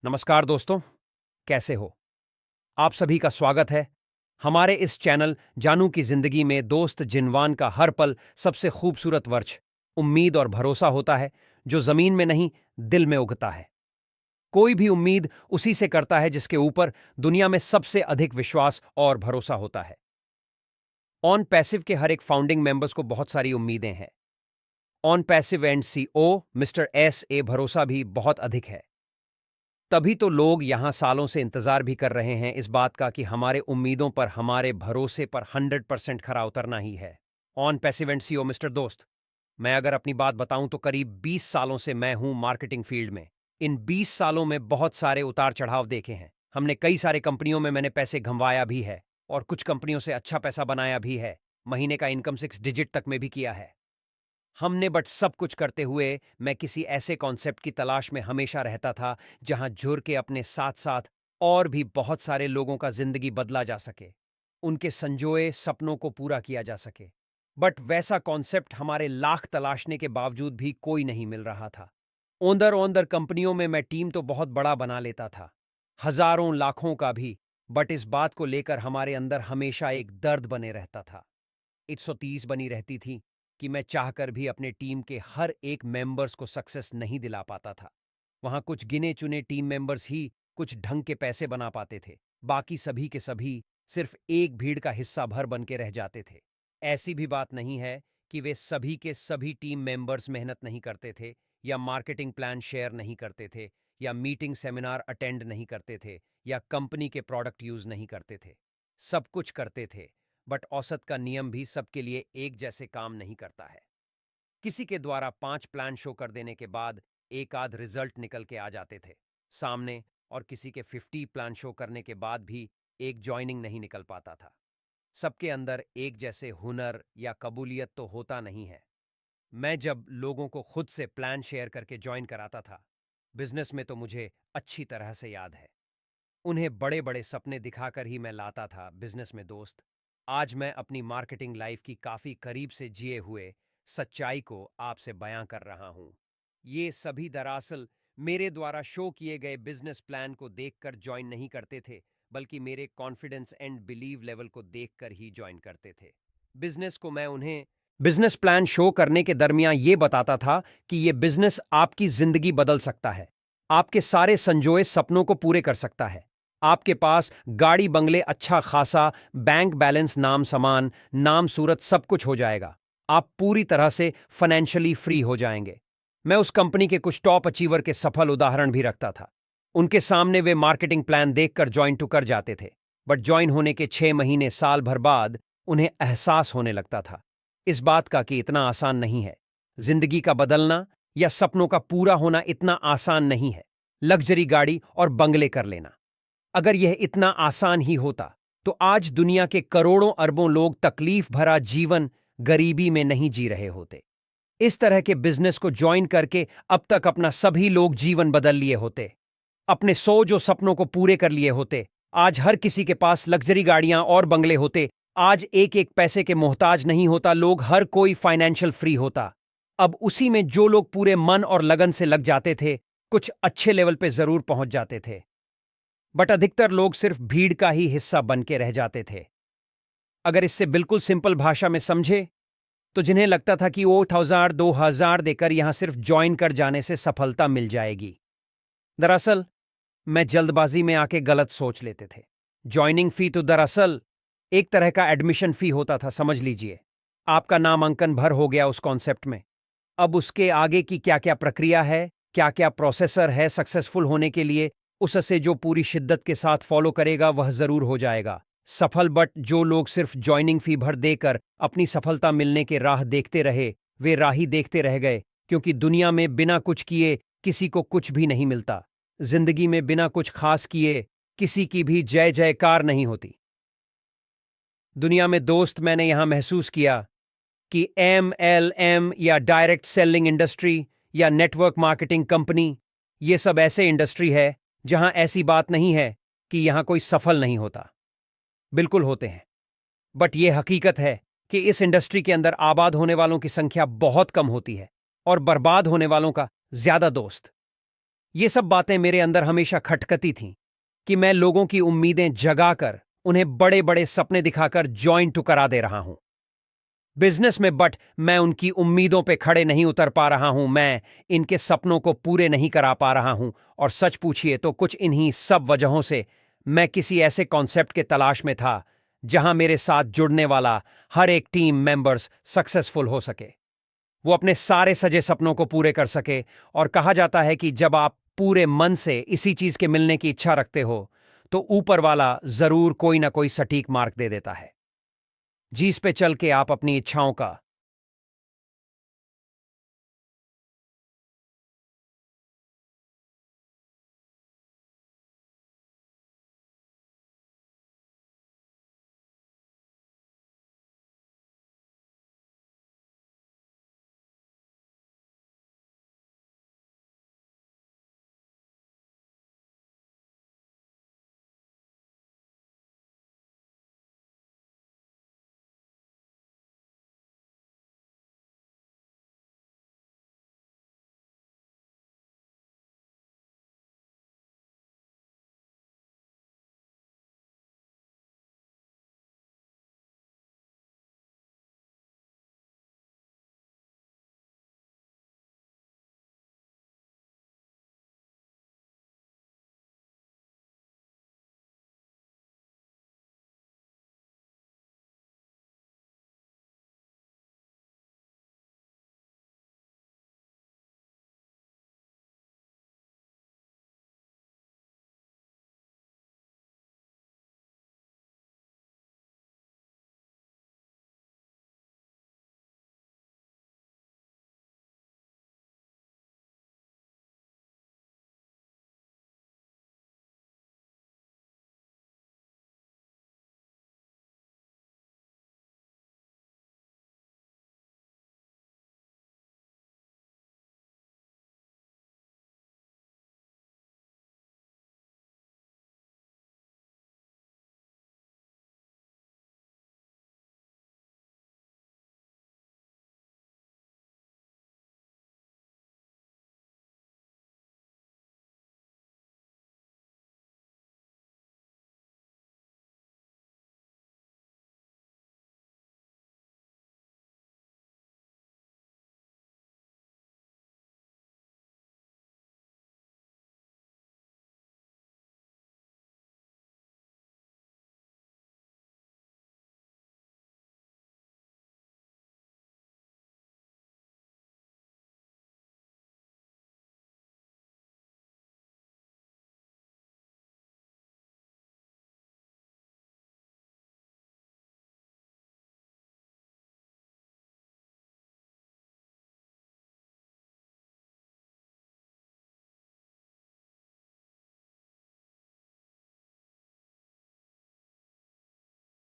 नमस्कार दोस्तों, कैसे हो? आप सभी का स्वागत है हमारे इस चैनल जानू की जिंदगी में। दोस्त जिनवान का हर पल सबसे खूबसूरत वर्ष उम्मीद और भरोसा होता है, जो जमीन में नहीं दिल में उगता है। कोई भी उम्मीद उसी से करता है जिसके ऊपर दुनिया में सबसे अधिक विश्वास और भरोसा होता है। ऑन पैसिव के हर एक फाउंडिंग मेंबर्स को बहुत सारी उम्मीदें हैं। On passive and CO mister S A भरोसा भी बहुत अधिक है। तभी तो लोग यहां सालों से इंतजार भी कर रहे हैं इस बात का कि हमारे उम्मीदों पर, हमारे भरोसे पर 100% खरा उतरना ही है। ऑन पैसिव सीओ मिस्टर दोस्त, मैं अगर अपनी बात बताऊं तो करीब 20 सालों से मैं हूं मार्केटिंग फील्ड में। इन 20 सालों में बहुत सारे उतार चढ़ाव देखे हैं। हमने कई सारे कंपनियों में मैंने पैसे घंवाया भी है और कुछ कंपनियों से अच्छा पैसा बनाया भी है। महीने का इनकम 6 डिजिट तक में भी किया है हमने। बट सब कुछ करते हुए मैं किसी ऐसे कॉन्सेप्ट की तलाश में हमेशा रहता था जहां जुड़ के अपने साथ साथ और भी बहुत सारे लोगों का जिंदगी बदला जा सके, उनके संजोए सपनों को पूरा किया जा सके। बट वैसा कॉन्सेप्ट हमारे लाख तलाशने के बावजूद भी कोई नहीं मिल रहा था। ओंदर ओंदर कंपनियों में मैं टीम तो बहुत बड़ा बना लेता था, हजारों लाखों का भी। बट इस बात को लेकर हमारे अंदर हमेशा एक दर्द बने रहता था। 130 बनी रहती थी कि मैं चाहकर भी अपने टीम के हर एक मेंबर्स को सक्सेस नहीं दिला पाता था। वहां कुछ गिने चुने टीम मेंबर्स ही कुछ ढंग के पैसे बना पाते थे, बाकी सभी के सभी सिर्फ एक भीड़ का हिस्सा भर बन के रह जाते थे। ऐसी भी बात नहीं है कि वे सभी के सभी टीम मेंबर्स मेहनत नहीं करते थे, या मार्केटिंग प्लान शेयर नहीं करते थे, या मीटिंग सेमिनार अटेंड नहीं करते थे, या कंपनी के प्रोडक्ट यूज नहीं करते थे। सब कुछ करते थे, बट औसत का नियम भी सबके लिए एक जैसे काम नहीं करता है। किसी के द्वारा 5 प्लान शो कर देने के बाद एक आध रिजल्ट निकल के आ जाते थे सामने, और किसी के 50 प्लान शो करने के बाद भी एक ज्वाइनिंग नहीं निकल पाता था। सबके अंदर एक जैसे हुनर या कबूलियत तो होता नहीं है। मैं जब लोगों को खुद से प्लान शेयर करके ज्वाइन कराता था बिजनेस में, तो मुझे अच्छी तरह से याद है, उन्हें बड़े बड़े सपने दिखाकर ही मैं लाता था बिजनेस में दोस्त। आज मैं अपनी मार्केटिंग लाइफ की काफी करीब से जिए हुए सच्चाई को आपसे बयां कर रहा हूं। ये सभी दरअसल मेरे द्वारा शो किए गए बिजनेस प्लान को देखकर ज्वाइन नहीं करते थे, बल्कि मेरे कॉन्फिडेंस एंड बिलीव लेवल को देखकर ही ज्वाइन करते थे। बिजनेस को मैं उन्हें बिजनेस प्लान शो करने के दरमियान ये बताता था कि ये बिजनेस आपकी जिंदगी बदल सकता है, आपके सारे संजोए सपनों को पूरे कर सकता है। आपके पास गाड़ी बंगले अच्छा खासा, बैंक बैलेंस नाम समान, नाम सूरत सब कुछ हो जाएगा। आप पूरी तरह से फाइनेंशियली फ्री हो जाएंगे। मैं उस कंपनी के कुछ टॉप अचीवर के सफल उदाहरण भी रखता था। उनके सामने वे मार्केटिंग प्लान देखकर ज्वाइन टू कर जाते थे, बट ज्वाइन होने के 6 महीने साल भर बाद उन्हें एहसास होने लगता था इस बात का कि इतना आसान नहीं है। जिंदगी का बदलना या सपनों का पूरा होना इतना आसान नहीं है। लग्जरी गाड़ी और बंगले कर लेना, अगर यह इतना आसान ही होता तो आज दुनिया के करोड़ों अरबों लोग तकलीफ भरा जीवन गरीबी में नहीं जी रहे होते। इस तरह के बिजनेस को ज्वाइन करके अब तक अपना सभी लोग जीवन बदल लिए होते, अपने 100 जो सपनों को पूरे कर लिए होते। आज हर किसी के पास लग्जरी गाड़ियां और बंगले होते। आज एक एक पैसे के मोहताज नहीं होता लोग, हर कोई फाइनेंशियल फ्री होता। अब उसी में जो लोग पूरे मन और लगन से लग जाते थे, कुछ अच्छे लेवल पे जरूर पहुंच जाते थे, बट अधिकतर लोग सिर्फ भीड़ का ही हिस्सा बन के रह जाते थे। अगर इससे बिल्कुल सिंपल भाषा में समझे तो जिन्हें लगता था कि वो 2000 देकर यहां सिर्फ ज्वाइन कर जाने से सफलता मिल जाएगी, दरअसल मैं जल्दबाजी में आके गलत सोच लेते थे। ज्वाइनिंग फी तो दरअसल एक तरह का एडमिशन फी होता था, समझ लीजिए। आपका नामांकन भर हो गया उस कॉन्सेप्ट में। अब उसके आगे की क्या क्या प्रक्रिया है, क्या क्या प्रोसेसर है सक्सेसफुल होने के लिए, उससे जो पूरी शिद्दत के साथ फॉलो करेगा वह जरूर हो जाएगा सफल। बट जो लोग सिर्फ ज्वाइनिंग फी भर देकर अपनी सफलता मिलने के राह देखते रहे, वे राह ही देखते रह गए, क्योंकि दुनिया में बिना कुछ किए किसी को कुछ भी नहीं मिलता। जिंदगी में बिना कुछ खास किए किसी की भी जय जयकार नहीं होती। दुनिया में दोस्त मैंने यहां महसूस किया कि MLM या डायरेक्ट सेलिंग इंडस्ट्री या नेटवर्क मार्केटिंग कंपनी, ये सब ऐसे इंडस्ट्री है जहां ऐसी बात नहीं है कि यहां कोई सफल नहीं होता। बिल्कुल होते हैं, बट यह हकीकत है कि इस इंडस्ट्री के अंदर आबाद होने वालों की संख्या बहुत कम होती है और बर्बाद होने वालों का ज्यादा दोस्त। ये सब बातें मेरे अंदर हमेशा खटकती थीं कि मैं लोगों की उम्मीदें जगाकर उन्हें बड़े बड़े सपने दिखाकर जॉइन टू करा दे रहा हूं बिजनेस में, बट मैं उनकी उम्मीदों पे खड़े नहीं उतर पा रहा हूं। मैं इनके सपनों को पूरे नहीं करा पा रहा हूं। और सच पूछिए तो कुछ इन्हीं सब वजहों से मैं किसी ऐसे कॉन्सेप्ट के तलाश में था जहां मेरे साथ जुड़ने वाला हर एक टीम मेंबर्स सक्सेसफुल हो सके, वो अपने सारे सजे सपनों को पूरे कर सके। और कहा जाता है कि जब आप पूरे मन से इसी चीज के मिलने की इच्छा रखते हो तो ऊपर वाला जरूर कोई ना कोई सटीक मार्ग दे देता है जिस पे चल के आप अपनी इच्छाओं का